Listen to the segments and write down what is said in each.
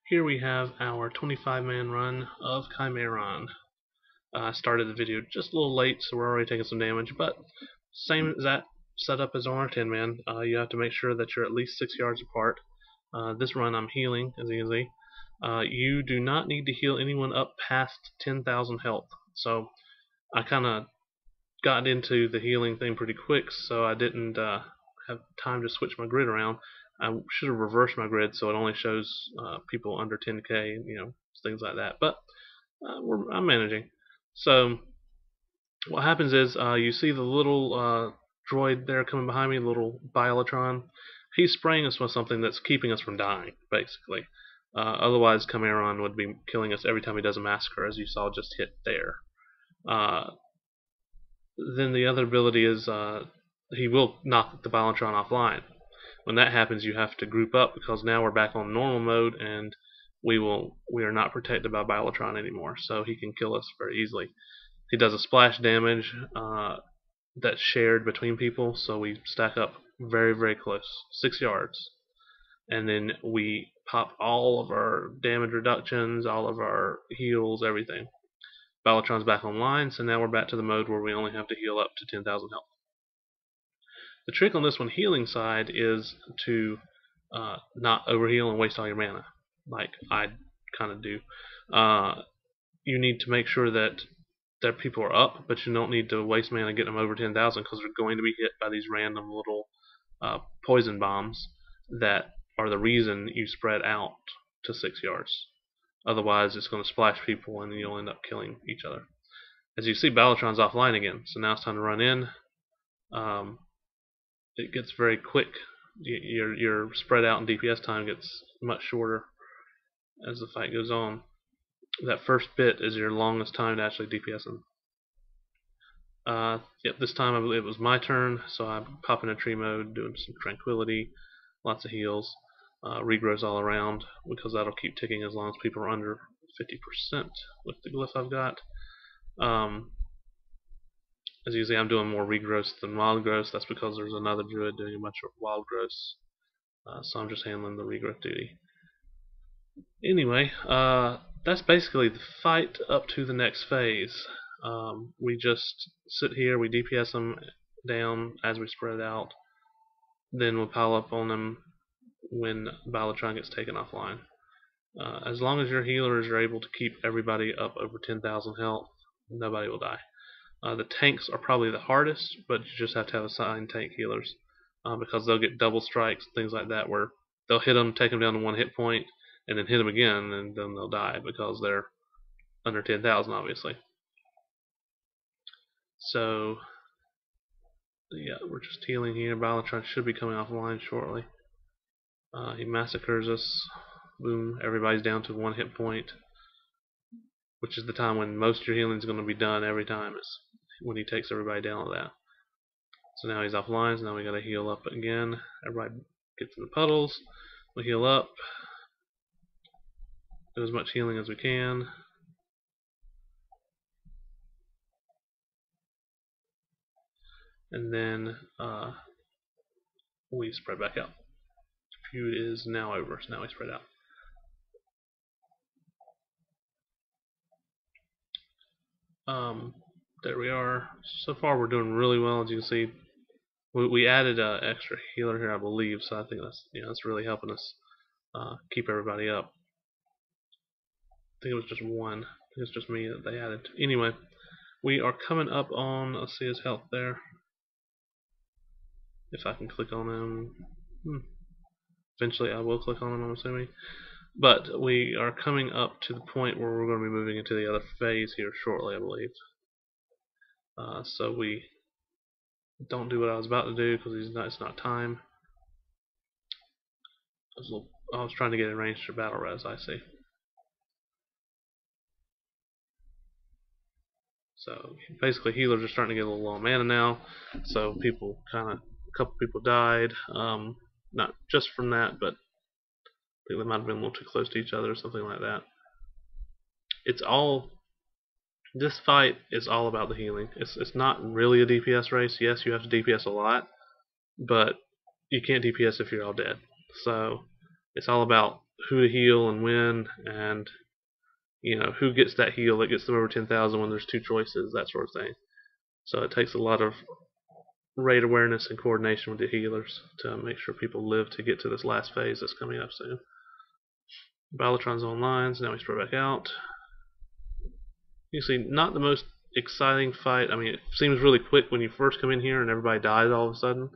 Here we have our 25-man run of Chimaeron. I started the video just a little late, so we're already taking some damage, but same exact setup as on our 10-man. You have to make sure that you're at least 6 yards apart. This run I'm healing, as you can see. You do not need to heal anyone up past 10,000 health. So I kind of got into the healing thing pretty quick, so I didn't have time to switch my grid around. I should have reversed my grid so it only shows people under 10k, things like that. But I'm managing. So what happens is you see the little droid there coming behind me, little Biolotron. He's spraying us with something that's keeping us from dying, basically. Otherwise, Chimaeron would be killing us every time he does a massacre, as you saw just hit there. Then the other ability is he will knock the Biolotron offline. When that happens, you have to group up because now we're back on normal mode and we are not protected by Biolotron anymore, so he can kill us very easily. He does a splash damage that's shared between people, so we stack up very, very close, 6 yards. And then we pop all of our damage reductions, all of our heals, everything. Biolotron's back online, so now we're back to the mode where we only have to heal up to 10,000 health. The trick on this one healing side is to not overheal and waste all your mana, like I kind of do. You need to make sure that people are up, but you don't need to waste mana getting them over 10,000 because they're going to be hit by these random little poison bombs that are the reason you spread out to 6 yards. Otherwise, it's going to splash people and you'll end up killing each other. As you see, Biolotron's offline again, so now it's time to run in. It gets very quick. Your spread out and DPS time gets much shorter as the fight goes on. That first bit is your longest time to actually DPS them. Yep, this time I believe it was my turn, so I'm popping a tree mode, doing some tranquility, lots of heals, regrows all around, because that'll keep ticking as long as people are under 50% with the glyph I've got. As you see, I'm doing more regrowths than wild growths. That's because there's another druid doing a bunch of wild growths, so I'm just handling the regrowth duty. Anyway, that's basically the fight up to the next phase. We just sit here, we DPS them down as we spread out, then we'll pile up on them when Biolotron gets taken offline. As long as your healers are able to keep everybody up over 10,000 health, nobody will die. The tanks are probably the hardest, but you just have to have assigned tank healers because they'll get double strikes, things like that, where they'll hit them, take them down to 1 hit point, and then hit them again, and then they'll die because they're under 10,000, obviously. So, yeah, we're just healing here. Biolotron should be coming offline shortly. He massacres us. Boom, everybody's down to 1 hit point, which is the time when most of your healing is going to be done every time, is when he takes everybody down to that. So now he's offline, so now we gotta heal up again. Everybody gets in the puddles. We heal up. Do as much healing as we can. And then we spread back out. Feud is now over, so now we spread out. There we are. So far we're doing really well, as you can see. We added an extra healer here, I believe, so I think that's really helping us keep everybody up. I think it was just one. I think it's just me that they added. Anyway, we are coming up on, let's see his health there. If I can click on him. Eventually I will click on him, I'm assuming. But we are coming up to the point where we're going to be moving into the other phase here shortly, I believe. So we don't do what I was about to do because it's not time. I was trying to get in range for battle res, I see. So basically healers are starting to get a little low on mana now, so a couple people died, not just from that, but I think they might have been a little too close to each other or something like that. This fight is all about the healing. It's not really a DPS race. Yes, you have to DPS a lot, but you can't DPS if you're all dead. So it's all about who to heal and when, and who gets that heal that gets them over 10,000 when there's two choices, that sort of thing. So it takes a lot of raid awareness and coordination with the healers to make sure people live to get to this last phase that's coming up soon. Biolotron's online, so now we spread back out. You see, not the most exciting fight. I mean, it seems really quick when you first come in here and everybody dies all of a sudden,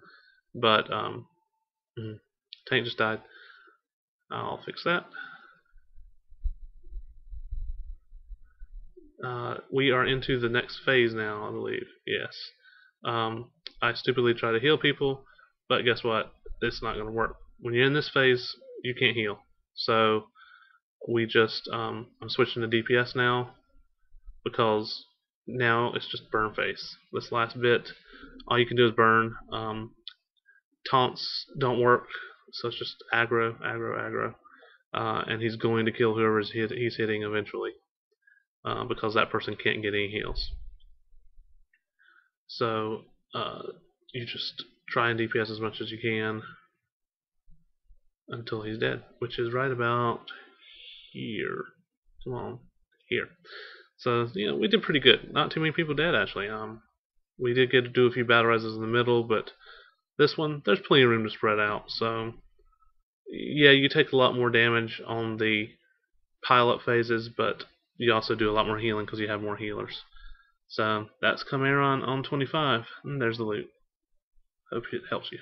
but tank just died. I'll fix that. We are into the next phase now, I believe. Yes. I stupidly try to heal people, but guess what? It's not going to work. When you're in this phase, you can't heal. So we just, I'm switching to DPS now, because now it's just burn phase. This last bit, all you can do is burn. Taunts don't work, so it's just aggro, aggro, aggro. And he's going to kill whoever he's hitting eventually, because that person can't get any heals. So you just try and DPS as much as you can until he's dead, which is right about here. Come on, here. So we did pretty good. Not too many people dead actually. We did get to do a few battle rises in the middle, but this one there's plenty of room to spread out. So yeah, you take a lot more damage on the pilot phases, but you also do a lot more healing because you have more healers. So that's Chimaeron on 25, and there's the loot. Hope it helps you.